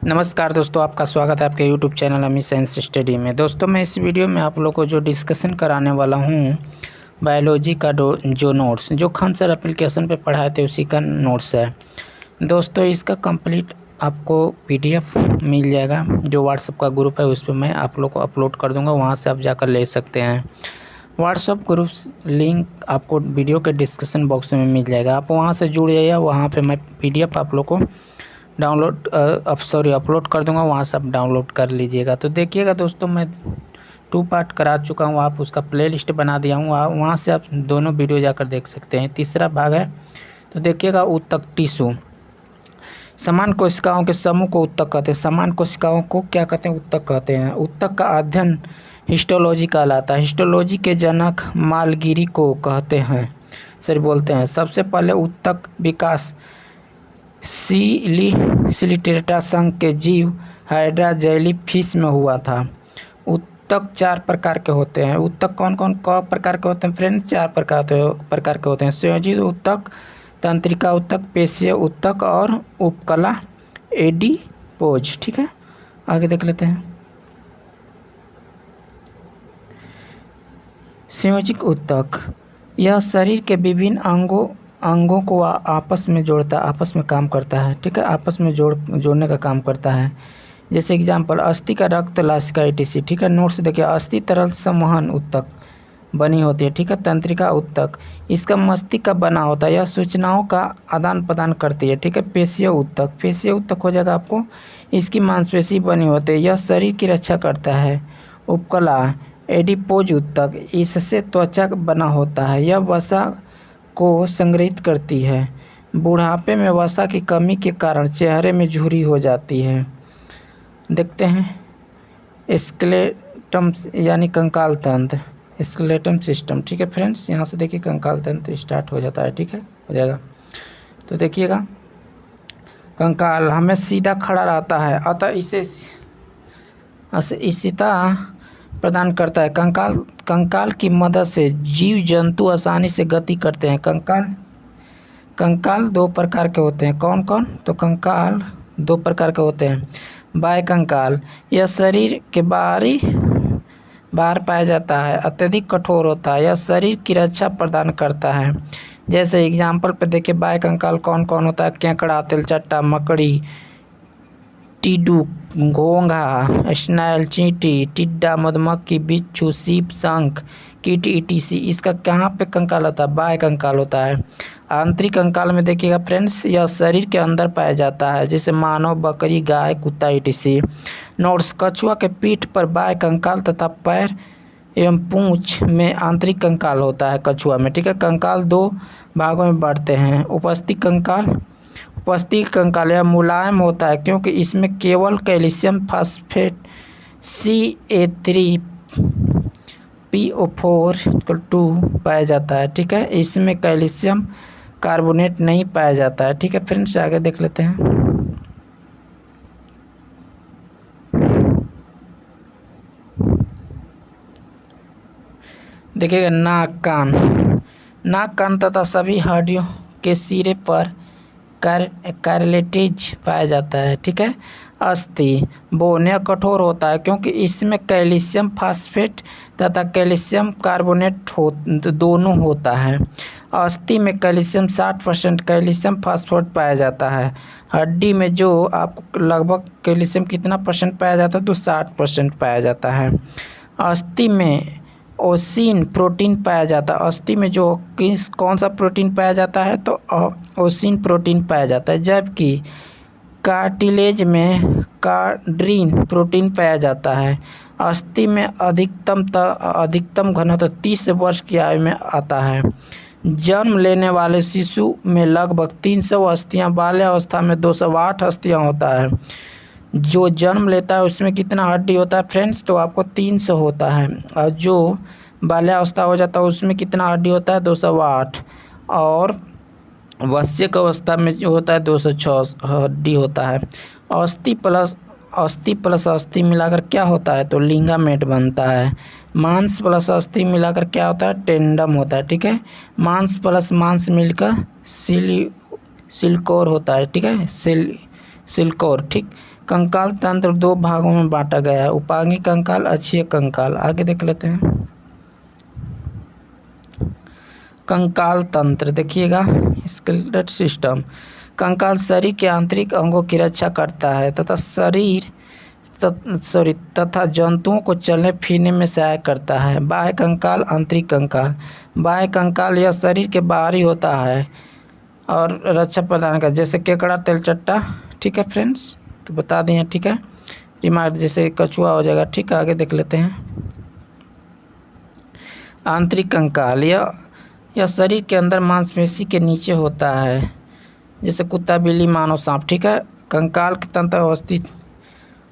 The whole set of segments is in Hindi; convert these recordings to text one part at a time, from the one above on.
नमस्कार दोस्तों, आपका स्वागत है आपके यूट्यूब चैनल अमी साइंस स्टडी में। दोस्तों मैं इस वीडियो में आप लोग को जो डिस्कशन कराने वाला हूँ बायोलॉजी का जो नोट्स जो खान सर एप्लीकेशन पे पढ़ाए थे उसी का नोट्स है। दोस्तों इसका कंप्लीट आपको पीडीएफ मिल जाएगा। जो व्हाट्सएप का ग्रुप है उस पर मैं आप लोग को अपलोड कर दूँगा, वहाँ से आप जाकर ले सकते हैं। व्हाट्सएप ग्रुप लिंक आपको वीडियो के डिस्क्रिप्शन बॉक्स में मिल जाएगा, आप वहाँ से जुड़ जाइए। वहाँ पे मैं पीडीएफ आप लोग को अपलोड कर दूंगा, वहाँ से आप डाउनलोड कर लीजिएगा। तो देखिएगा दोस्तों, मैं 2 पार्ट करा चुका हूँ, आप उसका प्लेलिस्ट बना दिया हूँ, वहाँ से आप दोनों वीडियो जाकर देख सकते हैं। तीसरा भाग है तो देखिएगा ऊतक टिश्यू। समान कोशिकाओं के समूह को ऊतक कहते हैं। समान कोशिकाओं को क्या कहते हैं? ऊतक कहते हैं। ऊतक का अध्ययन हिस्टोलॉजी कहलाता है। हिस्टोलॉजी के जनक मालगिरी को कहते हैं, बोलते हैं। सबसे पहले ऊतक विकास सिलिटेटा संघ के जीव हाइड्रा जेलीफिश में हुआ था। ऊतक 4 प्रकार के होते हैं। ऊतक कौन कौन प्रकार के होते हैं फ्रेंड्स? 4 प्रकार के होते हैं। संयोजित ऊतक, तंत्रिका ऊतक, पेशीय ऊतक और उपकला एडिपोज। ठीक है, आगे देख लेते हैं। संयोजित ऊतक यह शरीर के विभिन्न अंगों को आपस में जोड़ता, आपस में काम करता है। ठीक है, आपस में जोड़ने का काम करता है। जैसे एग्जांपल अस्थि का रक्त लासिका etc। ठीक है, नोट्स देखिए। अस्थि तरल संवहन ऊतक बनी होती है। ठीक है, तंत्रिका ऊतक इसका मस्तिष्क का बना होता है, यह सूचनाओं का आदान प्रदान करती है। ठीक है, पेशीय ऊतक, पेशीय ऊतक हो जाएगा आपको, इसकी मांसपेशी बनी होती है, यह शरीर की रक्षा करता है। उपकला एडिपोज ऊतक, इससे त्वचा बना होता है, यह वसा को संग्रहित करती है। बुढ़ापे में वसा की कमी के कारण चेहरे में झुर्री हो जाती है। देखते हैं स्केलेटम यानी कंकाल तंत्र, स्केलेटम सिस्टम। ठीक है फ्रेंड्स, यहाँ से देखिए कंकाल तंत्र स्टार्ट हो जाता है। ठीक है, हो जाएगा। तो देखिएगा कंकाल हमें सीधा खड़ा रहता है, अतः इसे स्थिरता प्रदान करता है। कंकाल की मदद से जीव जंतु आसानी से गति करते हैं। कंकाल 2 प्रकार के होते हैं। कौन कौन? तो कंकाल 2 प्रकार के होते हैं। बाह्य कंकाल, यह शरीर के बाहर पाया जाता है, अत्यधिक कठोर होता है, यह शरीर की रक्षा प्रदान करता है। जैसे एग्जाम्पल पे देखिए बाह्य कंकाल कौन कौन होता है? केकड़ा, तिलचट्टा, मकड़ी, टीडू, घोंघा, स्नेल, चींटी, टिड्डा, मधुमक्खी, बिच्छू, सीप, शंख, कीट etc। इसका कहाँ पे कंकाल होता है? बाह्य कंकाल होता है। आंतरिक कंकाल में देखिएगा फ्रेंड्स, यह शरीर के अंदर पाया जाता है, जैसे मानव, बकरी, गाय, कुत्ता etc। नोट्स, कछुआ के पीठ पर बाह्य कंकाल तथा पैर एवं पूंछ में आंतरिक कंकाल होता है कछुआ में। ठीक है, कंकाल 2 भागों में बांटते हैं। उपस्थित कंकाल यह मुलायम होता है क्योंकि इसमें केवल कैल्शियम फास्फेट CA3PO4 पाया जाता है। ठीक है, इसमें कैल्शियम कार्बोनेट नहीं पाया जाता है। ठीक है फ्रेंड्स, आगे देख लेते हैं। देखिएगा नाक, कान तथा सभी हड्डियों के सिरे पर कार्टिलेज पाया जाता है। ठीक है, अस्थि बोन यह कठोर होता है क्योंकि इसमें कैल्शियम फास्फेट तथा कैल्शियम कार्बोनेट दोनों होता है। अस्थि में कैल्शियम 60% कैल्शियम फास्फेट पाया जाता है। हड्डी में जो आपको लगभग कैल्शियम कितना परसेंट पाया जाता है? तो 60% पाया जाता है। अस्थि में ओसिन प्रोटीन पाया जाता है। अस्थि में जो कौन सा प्रोटीन पाया जाता है? तो ओसिन प्रोटीन पाया जाता है। जबकि कार्टिलेज में कार्ड्रीन प्रोटीन पाया जाता है। अस्थि में अधिकतम घनत्व 30 वर्ष की आयु में आता है। जन्म लेने वाले शिशु में लगभग 300 अस्थियां, बाल्यावस्था में 208 अस्थियां होता है। जो जन्म लेता है उसमें कितना हड्डी होता है फ्रेंड्स? तो आपको 300 होता है। और जो बाल्यावस्था हो जाता है उसमें कितना हड्डी होता है? 208। और वयस्क अवस्था में जो होता है 206 हड्डी होता है। अस्थि प्लस अस्थि मिलाकर क्या होता है? तो लिगामेंट बनता है। मांस प्लस अस्थि मिलाकर क्या होता है? टेंडम होता है। ठीक है, मांस प्लस मांस मिलकर सिल्कोर होता है। ठीक है, सिल्कोर। ठीक, कंकाल तंत्र दो भागों में बांटा गया है, उपांगी कंकाल, अक्षीय कंकाल। आगे देख लेते हैं कंकाल तंत्र। देखिएगा स्केलेटल सिस्टम। कंकाल शरीर के आंतरिक अंगों की रक्षा करता है तथा जंतुओं को चलने फिरने में सहायक करता है। बाह्य कंकाल, आंतरिक कंकाल। बाह्य कंकाल यह शरीर के बाहरी होता है और रक्षा प्रदान करता है, जैसे केकड़ा, तेलचट्टा। ठीक है फ्रेंड्स, तो बता दें ठीक है, रिमार्क जैसे कछुआ हो जाएगा। ठीक है, आगे देख लेते हैं आंतरिक कंकाल। यह शरीर के अंदर मांसपेशी के नीचे होता है, जैसे कुत्ता, बिल्ली, मानव, सांप। ठीक है, कंकाल के तंत्र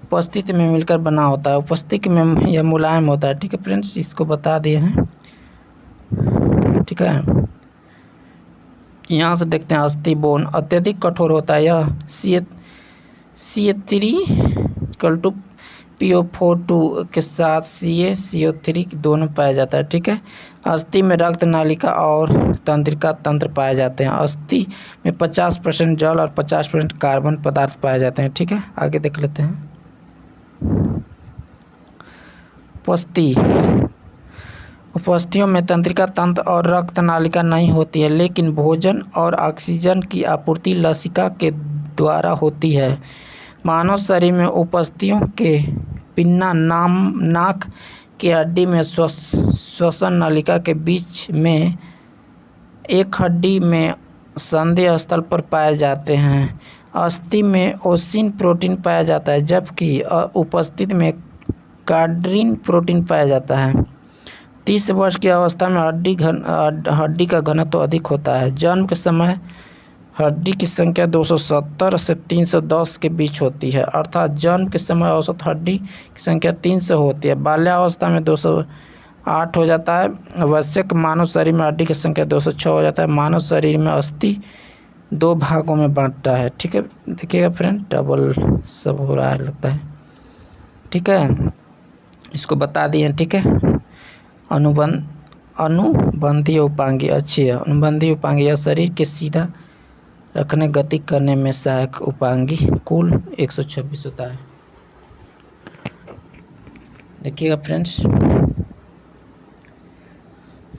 उपस्थिति में मिलकर बना होता है, उपस्थिति में यह मुलायम होता है। ठीक है फ्रेंड्स, इसको बता दिए हैं। ठीक है, यहाँ से देखते हैं अस्थि बोन अत्यधिक कठोर होता है। यह CA3 PO4 के साथ CaCO3 दोनों पाया जाता है। ठीक है, अस्थि में रक्त नालिका और तंत्रिका तंत्र पाए जाते हैं। अस्थि में 50% जल और 50% कार्बन पदार्थ पाए जाते हैं। ठीक है, आगे देख लेते हैं उपस्थियों में तंत्रिका तंत्र और रक्त नालिका नहीं होती है, लेकिन भोजन और ऑक्सीजन की आपूर्ति लसिका के द्वारा होती है। मानव शरीर में उपस्थियों के पिन्ना नाक की हड्डी में श्वसन नालिका के बीच में एक हड्डी में संधि स्थल पर पाए जाते हैं। अस्थि में ओसिन प्रोटीन पाया जाता है, जबकि उपस्थिति में कार्डिन प्रोटीन पाया जाता है। 30 वर्ष की अवस्था में हड्डी का घनत्व अधिक होता है। जन्म के समय हड्डी की संख्या 270 से 310 के बीच होती है, अर्थात जन्म के समय औसत हड्डी की संख्या 300 होती है। बाल्यावस्था में 208 हो जाता है। आवश्यक मानव शरीर में हड्डी की संख्या 206 हो जाता है। मानव शरीर में अस्थि दो भागों में बांटता है। ठीक है, देखिएगा फ्रेंड, डबल सब हो रहा है लगता है। ठीक है, इसको बता दिए। ठीक है, अनुबंधीय उपांगी। अच्छी है, अनुबंधीय उपांगी यह शरीर के सीधा रखने गति करने में सहायक उपांगी कुल 126 होता है। देखिएगा फ्रेंड्स,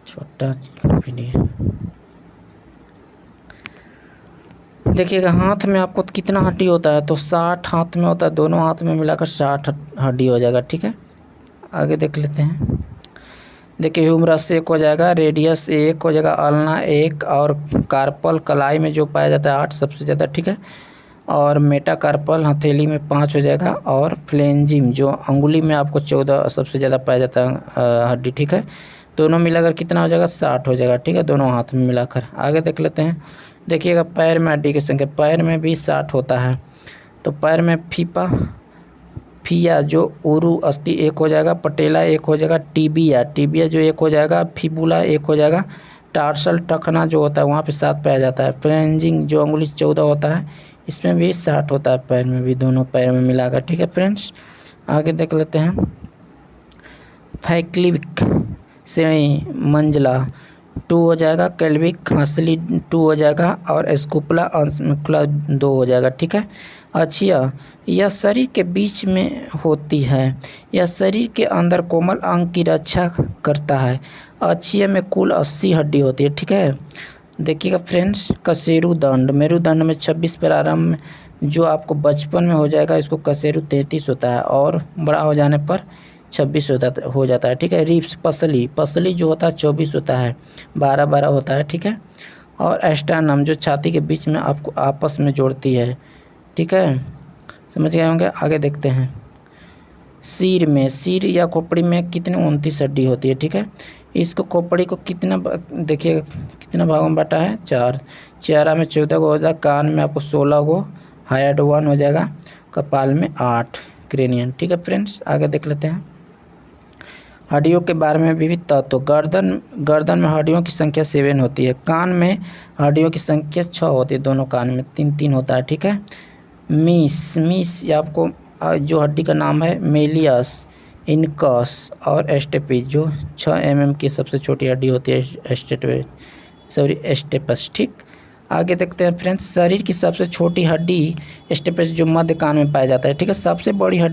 छोटा वीडियो। देखिएगा हाथ में आपको कितना हड्डी होता है, तो 60 हाथ में होता है, दोनों हाथ में मिलाकर 60 हड्डी हो जाएगा। ठीक है, आगे देख लेते हैं। देखिए ह्यूमरस 1 हो जाएगा, रेडियस 1 हो जाएगा, अल्ना 1 और कार्पल कलाई में जो पाया जाता है 8 सबसे ज़्यादा। ठीक है, और मेटाकार्पल हथेली में 5 हो जाएगा, और फ्लेंजिम जो अंगुली में आपको 14 सबसे ज़्यादा पाया जाता है हड्डी। ठीक है, दोनों मिलाकर कितना हो जाएगा, 60 हो जाएगा। ठीक है, दोनों हाथ में मिलाकर। आगे देख लेते हैं। देखिएगा पैर में हड्डी की संख्या, पैर में भी 60 होता है। तो पैर में फिया जो उरु अस्थि 1 हो जाएगा, पटेला 1 हो जाएगा, टीबिया जो 1 हो जाएगा, फिबुला 1 हो जाएगा, टार्सल टखना जो होता है वहाँ पे 7 पाया जाता है। फ्लेंजिंग जो अंगुली 14 होता है, इसमें भी 60 होता है, पैर में भी, दोनों पैर में मिलाकर। ठीक है फ्रेंड्स, आगे देख लेते हैं। फैक्लिविक श्रेणी मंजला 2 हो जाएगा, कैल्विक हंसली 2 हो जाएगा, और स्कूपला अंशमुखला 2 हो जाएगा। ठीक है, अक्षीय यह शरीर के बीच में होती है। यह शरीर के अंदर कोमल अंग की रक्षा करता है। अक्षीय में कुल 80 हड्डी होती है। ठीक है, देखिएगा फ्रेंड्स, कशेरुदंड मेरुदंड में 26 प्रारंभ में जो आपको बचपन में हो जाएगा, इसको कशेरु 33 होता है, और बड़ा हो जाने पर 26 हो जाता है। ठीक है, रिप्स पसली जो होता है 24 होता है, 12 होता है। ठीक है, और एस्टानम जो छाती के बीच में आपको आपस में जोड़ती है। ठीक है, समझ गए होंगे। आगे देखते हैं। सिर या खोपड़ी में कितने 29 हड्डी होती है। ठीक है, इसको खोपड़ी को देखिएगा कितना भागों में बांटा है, 4। चेहरा में 14 गो हो जाएगा, कान में आपको 16 गो, हाइड 1 हो जाएगा, कपाल में 8 क्रेनियन। ठीक है फ्रेंड्स, आगे देख लेते हैं। हड्डियों के बारे में विविध तत्व। गर्दन में हड्डियों की संख्या 7 होती है। कान में हड्डियों की संख्या 6 होती है, दोनों कान में 3 होता है। ठीक है, मीस आपको जो हड्डी का नाम है मेलियस, इनकस और एस्टेपिस जो 6 mm की सबसे छोटी हड्डी होती है, एस्टेपस। ठीक, आगे देखते हैं फ्रेंड्स, शरीर की सबसे छोटी हड्डी स्टेपेस जो मध्य कान में पाया जाता है। ठीक है, सबसे बड़ी हड्डी